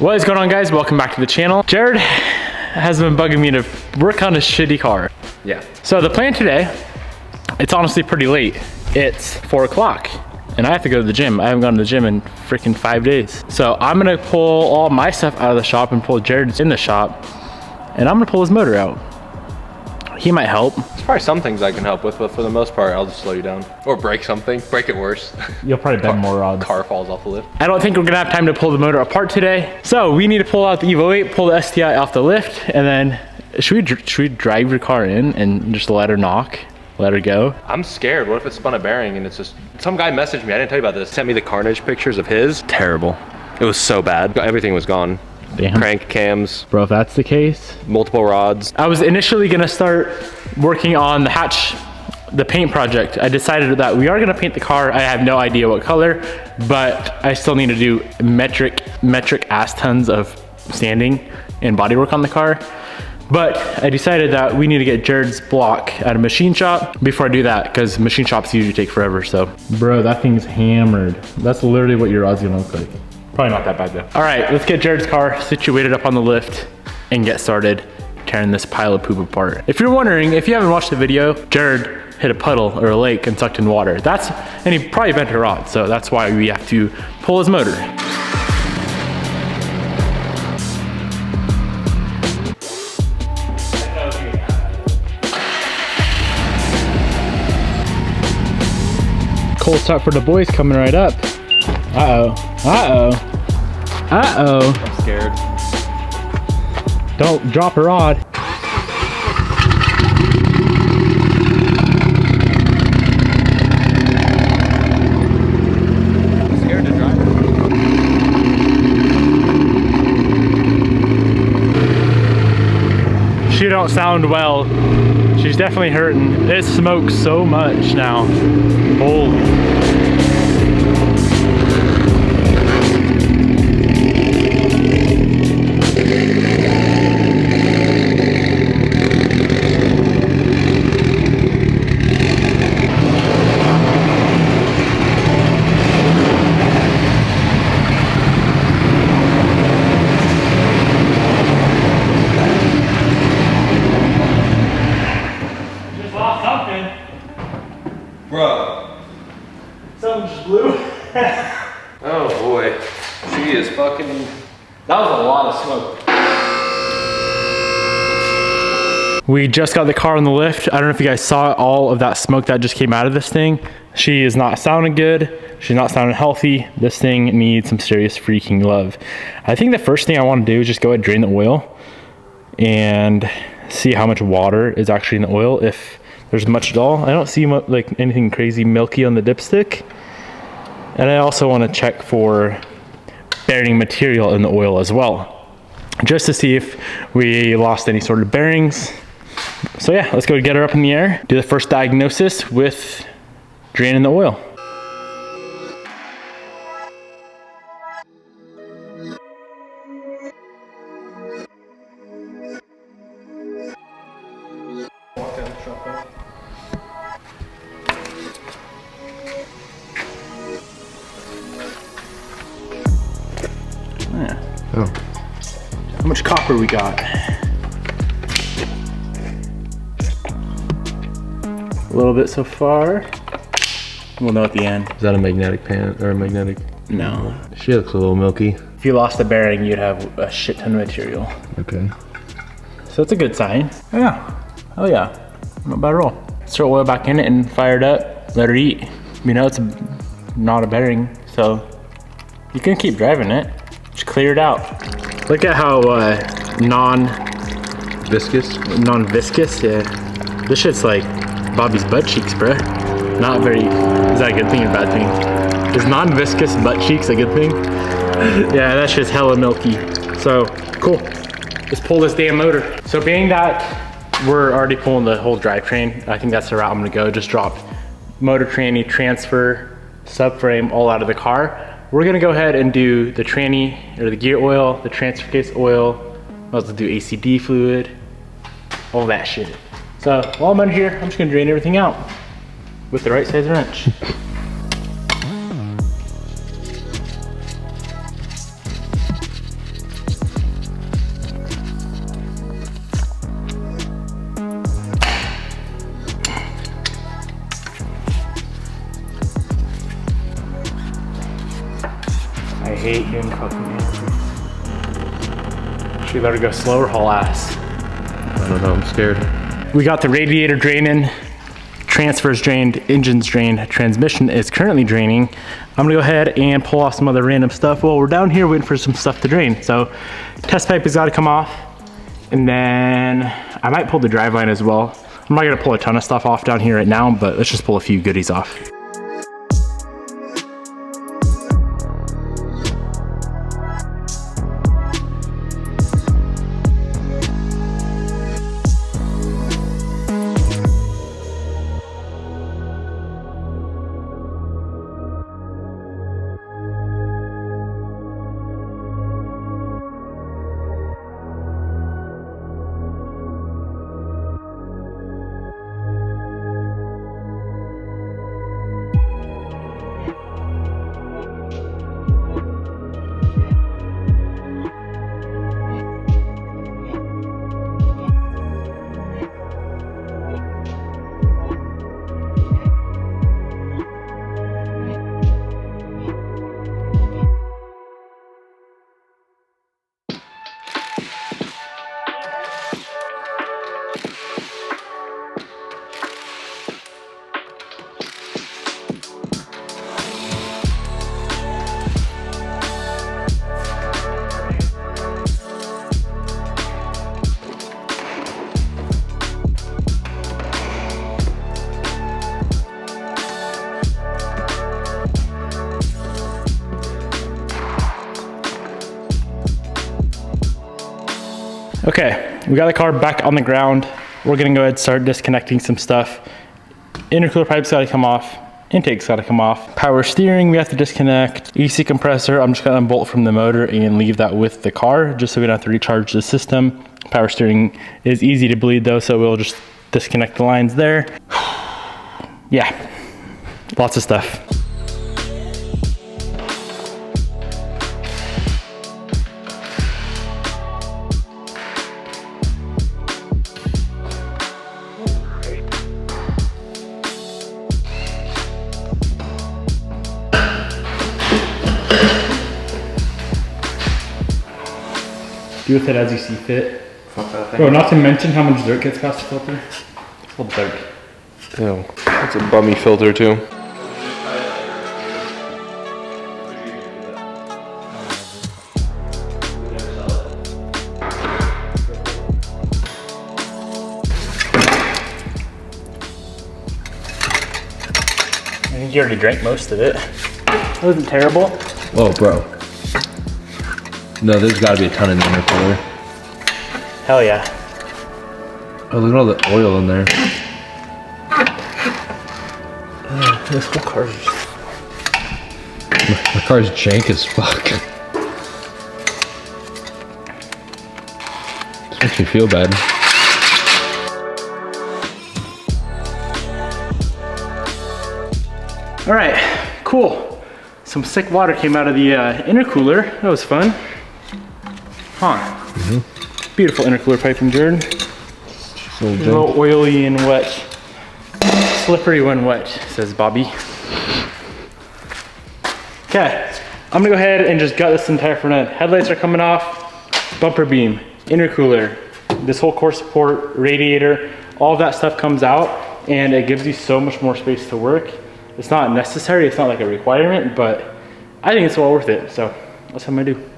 What is going on, guys? Welcome back to the channel. Jared has been bugging me to work on a shitty car. Yeah. So the plan today, it's honestly pretty late. It's 4 o'clock and I have to go to the gym. I haven't gone to the gym in freaking 5 days. So I'm gonna pull all my stuff out of the shop and pull Jared's in the shop, and I'm gonna pull his motor out. He might help. There's probably some things I can help with, but for the most part, I'll just slow you down. Or break something, break it worse. You'll probably bend more rods. Car falls off the lift. I don't think we're gonna have time to pull the motor apart today. So we need to pull out the Evo 8, pull the STI off the lift, and then should we drive your car in and just let her knock? Let her go? I'm scared. What if it spun a bearing and it's just... Some guy messaged me, I didn't tell you about this, sent me the carnage pictures of his. Terrible. It was so bad. Everything was gone. Damn. Crank cams. Bro, if that's the case. Multiple rods. I was initially gonna start working on the hatch, the paint project. I decided that we are gonna paint the car. I have no idea what color, but I still need to do metric ass tons of sanding and bodywork on the car. But I decided that we need to get Jared's block at a machine shop before I do that, because machine shops usually take forever, so. Bro, that thing's hammered. That's literally what your rod's gonna look like. Probably not that bad though. All right, let's get Jared's car situated up on the lift and get started tearing this pile of poop apart. If you're wondering, if you haven't watched the video, Jared hit a puddle or a lake and sucked in water. And he probably bent a rod, so that's why we have to pull his motor. Cold start for the boys coming right up. Uh-oh, uh-oh, uh-oh. I'm scared. Don't drop a rod. I'm scared to drive. She don't sound well. She's definitely hurting. It smokes so much now. Holy. Bro. Something just blew. Oh boy. She is fucking... That was a lot of smoke. We just got the car on the lift. I don't know if you guys saw all of that smoke that just came out of this thing. She is not sounding good. She's not sounding healthy. This thing needs some serious freaking love. I think the first thing I want to do is just go ahead and drain the oil and see how much water is actually in the oil, if there's much at all. I don't see like anything crazy milky on the dipstick. And I also want to check for bearing material in the oil as well, just to see if we lost any sort of bearings. So yeah, let's go get her up in the air, do the first diagnosis with draining the oil. Oh. How much copper we got? A little bit so far. We'll know at the end. Is that a magnetic pan or a magnetic? No. She looks a little milky. If you lost a bearing, you'd have a shit ton of material. Okay. So it's a good sign. Oh yeah. Oh yeah. Not bad at all. Let's throw oil back in it and fire it up. Let her eat. You know, it's not a bearing, so you can keep driving it. Just clear it out. Look at how non-viscous, yeah. This shit's like Bobby's butt cheeks, bruh. Not very, is that a good thing or bad thing? Is non-viscous butt cheeks a good thing? Yeah, that shit's hella milky. So, cool. Let's pull this damn motor. So being that we're already pulling the whole drivetrain, I think that's the route I'm gonna go. Just drop motor tranny, transfer, subframe all out of the car. We're gonna go ahead and do the tranny, or the gear oil, the transfer case oil. We'll also do ACD fluid, all that shit. So while I'm under here, I'm just gonna drain everything out with the right size wrench. Fucking should we let her go slow or haul ass? I don't know, I'm scared. We got the radiator draining, transfer's drained, engine's drained, transmission is currently draining. I'm gonna go ahead and pull off some other random stuff while we're down here waiting for some stuff to drain. So test pipe has gotta come off. And then I might pull the drive line as well. I'm not gonna pull a ton of stuff off down here right now, but let's just pull a few goodies off. Okay, we got the car back on the ground. We're gonna go ahead and start disconnecting some stuff. Intercooler pipe's gotta come off. Intake's gotta come off. Power steering, we have to disconnect. EC compressor, I'm just gonna unbolt from the motor and leave that with the car, just so we don't have to recharge the system. Power steering is easy to bleed though, so we'll just disconnect the lines there. Yeah, lots of stuff. Do with it as you see fit. Bro, not to mention how much dirt gets cost to filter. It's called dirt. Ew, that's a bummy filter too. I think you already drank most of it. It wasn't terrible. Whoa, bro. No, there's gotta be a ton in the intercooler. Hell yeah. Oh, look at all the oil in there. This whole car's My car's jank as fuck. This makes me feel bad. All right, cool. Some sick water came out of the intercooler. That was fun. Huh. Mm-hmm. Beautiful intercooler piping, Jared. So a little oily and wet. Slippery when wet, says Bobby. Okay, I'm gonna go ahead and just gut this entire front end. Headlights are coming off, bumper beam, intercooler, this whole core support, radiator, all of that stuff comes out and it gives you so much more space to work. It's not necessary, it's not like a requirement, but I think it's well worth it. So that's what I'm gonna do.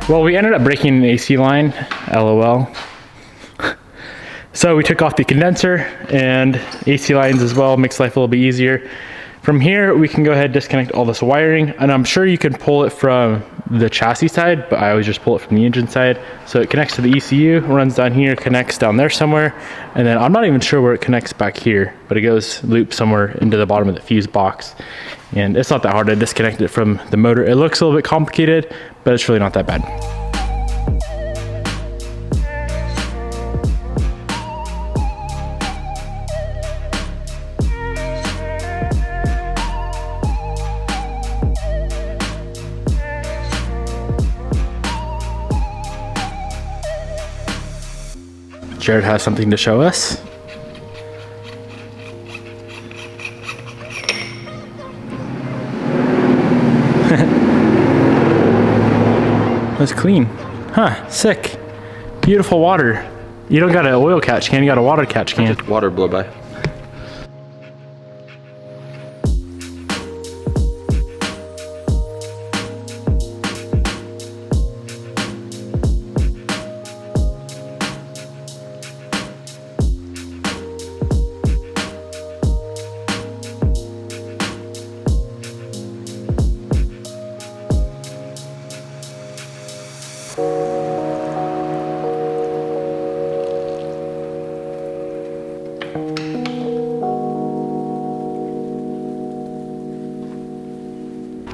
Well, we ended up breaking an AC line, LOL. So we took off the condenser and AC lines as well, makes life a little bit easier. From here, we can go ahead and disconnect all this wiring, and I'm sure you can pull it from the chassis side, but I always just pull it from the engine side. So it connects to the ECU, runs down here, connects down there somewhere, and then I'm not even sure where it connects back here, but it goes loop somewhere into the bottom of the fuse box. And it's not that hard to disconnect it from the motor. It looks a little bit complicated, but it's really not that bad. Jared has something to show us. That's clean. Huh, sick. Beautiful water. You don't got an oil catch can, you got a water catch can. Water blow by.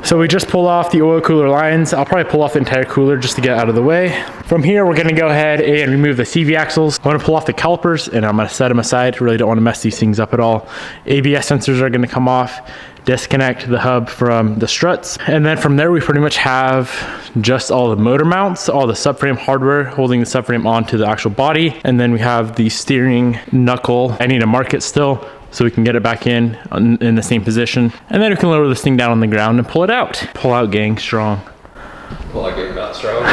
So we just pulled off the oil cooler lines. I'll probably pull off the entire cooler just to get out of the way. From here, we're gonna go ahead and remove the CV axles. I wanna pull off the calipers and I'm gonna set them aside. Really don't wanna mess these things up at all. ABS sensors are gonna come off, disconnect the hub from the struts. And then from there, we pretty much have just all the motor mounts, all the subframe hardware holding the subframe onto the actual body. And then we have the steering knuckle. I need to mark it still, so we can get it back in the same position. And then we can lower this thing down on the ground and pull it out. Pull out, gang, strong. Pull out, gang, not strong.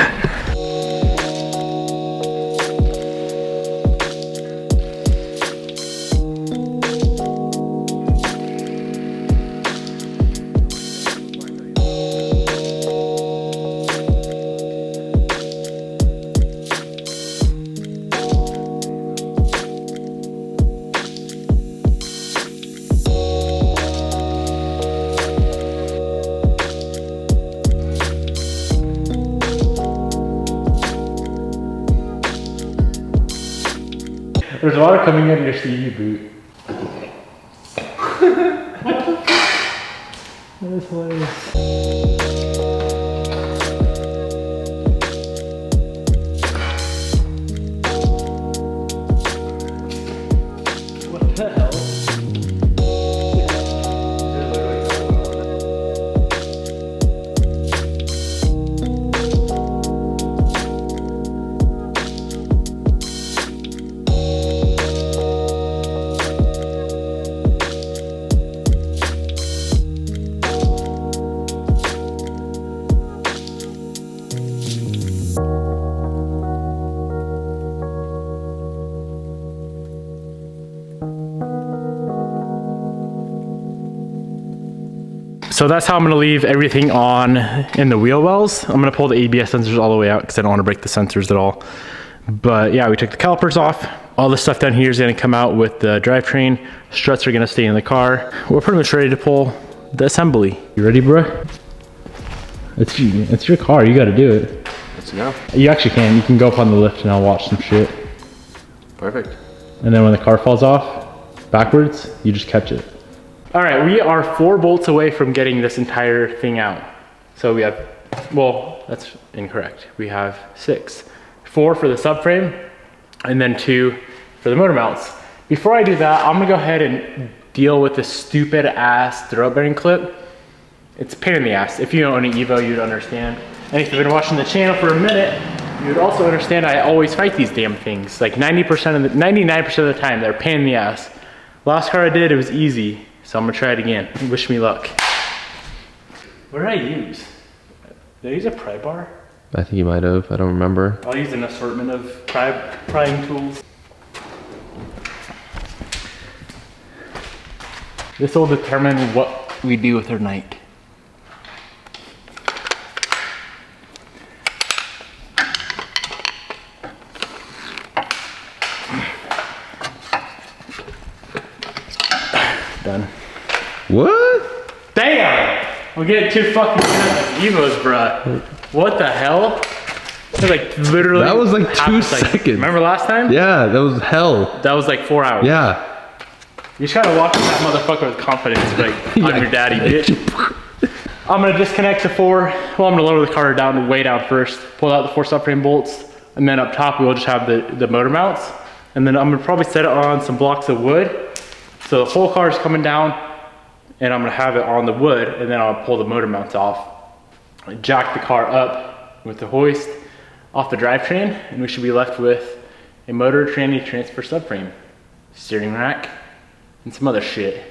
There's water coming out of your CV boot. That is hilarious. What the hell? So that's how I'm gonna leave everything on in the wheel wells. I'm gonna pull the ABS sensors all the way out because I don't wanna break the sensors at all. But yeah, we took the calipers off. All this stuff down here is gonna come out with the drivetrain. Struts are gonna stay in the car. We're pretty much ready to pull the assembly. You ready, bro? It's your car, you gotta do it. Let's go. You actually can. You can go up on the lift and I'll watch some shit. Perfect. And then when the car falls off backwards, you just catch it. All right, we are 4 bolts away from getting this entire thing out. So we have, well, that's incorrect. We have 6. 4 for the subframe, and then 2 for the motor mounts. Before I do that, I'm gonna go ahead and deal with this stupid ass throw bearing clip. It's a pain in the ass. If you don't own an Evo, you'd understand. And if you've been watching the channel for a minute, you'd also understand I always fight these damn things. Like 99% of the time, they're a pain in the ass. Last car I did, it was easy. So I'm gonna try it again. Wish me luck. What did I use? Did I use a pry bar? I think you might have, I don't remember. I'll use an assortment of prying tools. This will determine what we do with our night. I'm getting too fucking good at these Evos, bruh. What the hell? It was like literally. That was like half 2 a second. seconds. Remember last time? Yeah, that was hell. That was like 4 hours. Yeah. You just gotta walk in that motherfucker with confidence, like, I'm your daddy, bitch. I'm gonna disconnect the 4. Well, I'm gonna lower the car down, way down first, pull out the 4 subframe bolts, and then up top we'll just have the motor mounts. And then I'm gonna probably set it on some blocks of wood. So the whole car is coming down, and I'm gonna have it on the wood, and then I'll pull the motor mounts off. Jack the car up with the hoist off the drivetrain, and we should be left with a motor tranny transfer subframe, steering rack, and some other shit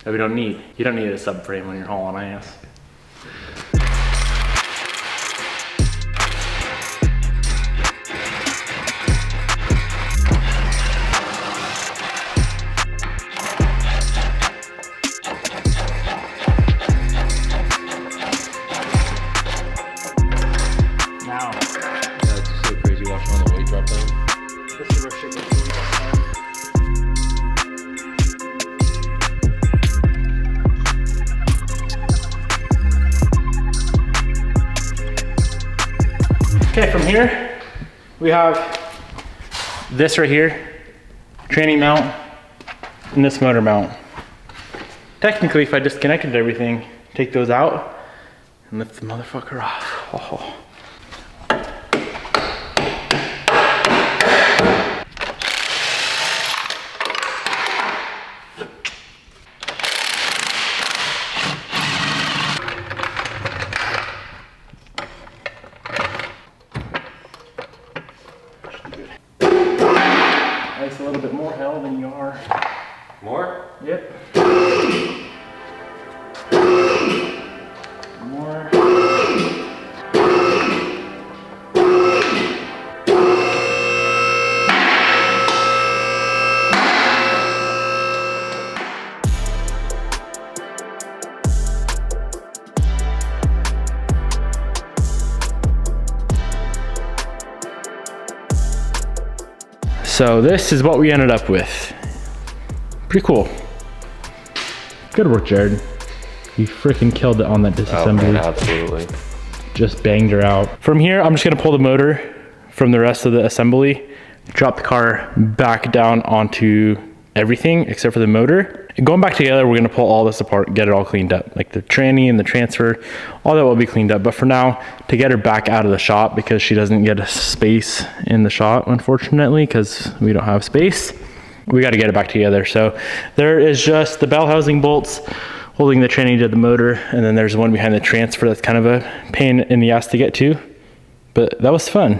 that we don't need. You don't need a subframe when you're hauling ass. Now, That's so crazy watching all the weight drop down. this is where shit gets really fun. Okay, from here, we have this right here, tranny mount, and this motor mount. Technically, if I disconnected everything, take those out, and lift the motherfucker off. Oh. Nice, a little bit more hell than you are. More? Yep. More. So this is what we ended up with. Pretty cool. Good work, Jared. You freaking killed it on that Oh disassembly. man, absolutely. Just banged her out. From here, I'm just gonna pull the motor from the rest of the assembly, drop the car back down onto everything except for the motor. And going back together, we're gonna pull all this apart, get it all cleaned up. Like the tranny and the transfer, all that will be cleaned up. But for now, to get her back out of the shop because she doesn't get a space in the shop, unfortunately, because we don't have space, we gotta get it back together. So there is just the bell housing bolts holding the tranny to the motor, and then there's one behind the transfer that's kind of a pain in the ass to get to. But that was fun.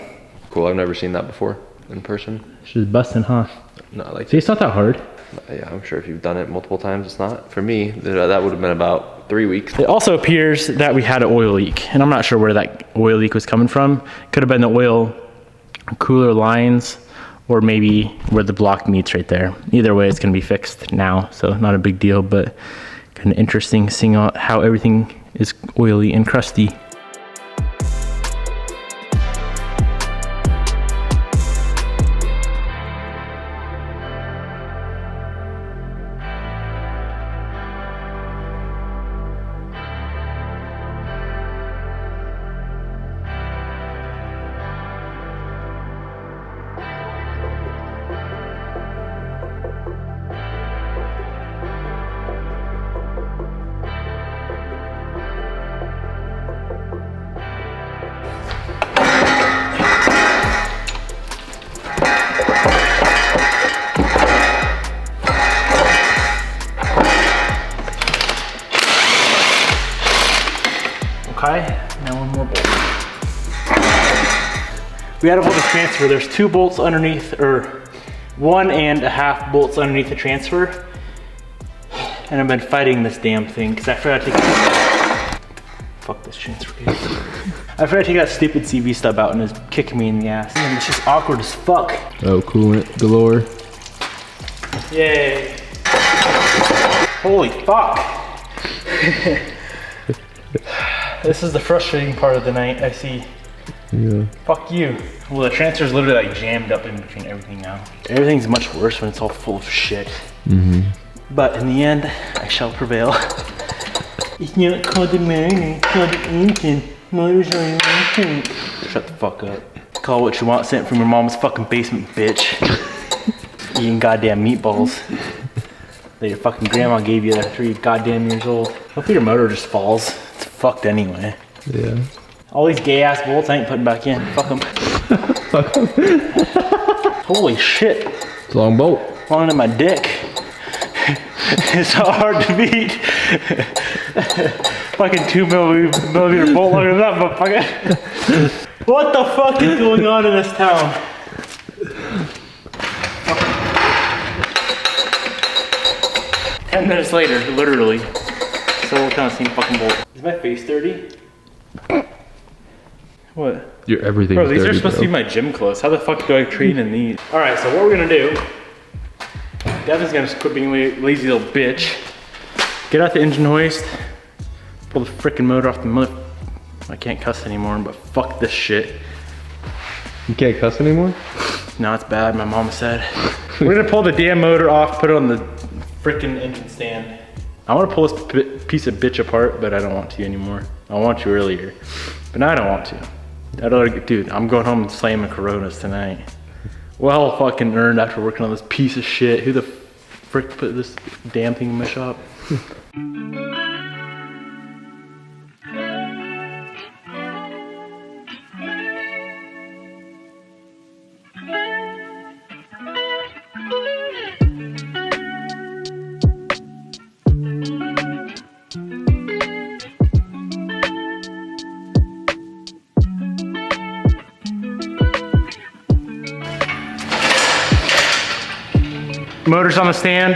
Cool, I've never seen that before in person. She's busting, huh? No, like, See, it's not that hard. yeah, I'm sure if you've done it multiple times, it's not. For me, that would have been about 3 weeks. It also appears that we had an oil leak, and I'm not sure where that oil leak was coming from. Could have been the oil cooler lines, or maybe where the block meets right there. Either way, it's gonna be fixed now, so not a big deal, but kind of interesting seeing how everything is oily and crusty. Okay, now one more bolt. We had to hold the transfer. There's 2 bolts underneath, or 1.5 bolts underneath the transfer. And I've been fighting this damn thing because I forgot to take, fuck this transfer case. I forgot to take that stupid CV stub out and it's kicking me in the ass. And it's just awkward as fuck. Oh, coolant galore. Yay. Holy fuck. This is the frustrating part of the night, I see. Yeah. Fuck you. Well, the transfer's literally like jammed up in between everything now. Everything's much worse when it's all full of shit. But in the end, I shall prevail. It's not called the motor, it's called the engine. Motors are in engine. Shut the fuck up. Call what you want, sent from your mom's fucking basement, bitch. Eating goddamn meatballs that your fucking grandma gave you after you goddamn years old. Hopefully your motor just falls. It's fucked anyway. Yeah. All these gay ass bolts I ain't putting back in. Fuck them. Fuck 'em. Holy shit. It's a long bolt. Longer than my dick. It's so hard to beat. Fucking 2 millimeter bolt longer than that motherfucker. What the fuck is going on in this town? 10 minutes later, literally. Still kind of same fucking bolt. Is my face dirty? What? Your everything. Bro, these dirty, are supposed to be my gym clothes. How the fuck do I train in these? All right, so what we're gonna do, Devin's gonna quit being lazy little bitch. Get out the engine hoist, pull the frickin' motor off the mother. I can't cuss anymore, but fuck this shit. You can't cuss anymore? No, it's bad, my mom said. We're gonna pull the damn motor off, put it on the frickin' engine stand. I wanna pull this piece of bitch apart, but I don't want to anymore. I want to earlier, but now I don't want to. Dude, I'm going home and slamming Coronas tonight. Well fucking earned after working on this piece of shit. Who the frick put this damn thing in my shop? Motor's on the stand,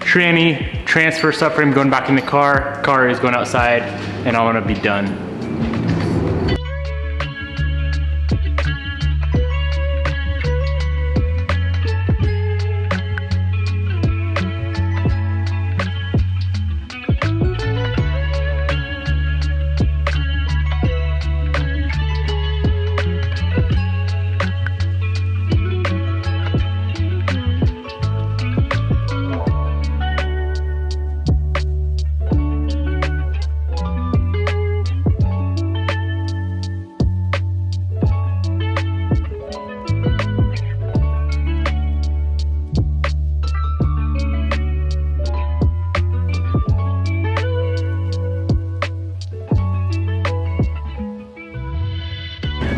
tranny, transfer subframe going back in the car. Car is going outside, and I want to be done.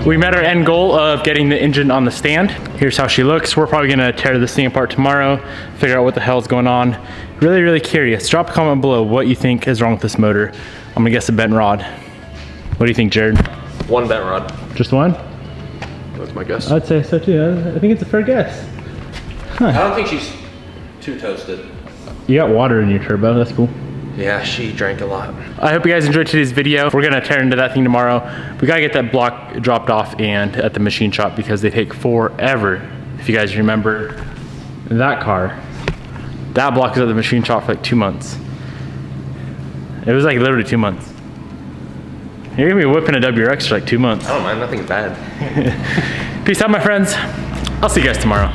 We met our end goal of getting the engine on the stand. Here's how she looks. We're probably gonna tear this thing apart tomorrow, figure out what the hell's going on. Really, really curious. Drop a comment below what you think is wrong with this motor. I'm gonna guess a bent rod. What do you think, Jared? One bent rod. Just one? That's my guess. I'd say so too. I think it's a fair guess. I don't think she's too toasted. You got water in your turbo, that's cool. Yeah, she drank a lot. I hope you guys enjoyed today's video. We're gonna tear into that thing tomorrow. We gotta get that block dropped off and at the machine shop because they take forever. If you guys remember that car, that block was at the machine shop for like 2 months. It was like literally 2 months. You're gonna be whipping a WRX for like 2 months. I don't mind, nothing's bad. Peace out, my friends. I'll see you guys tomorrow.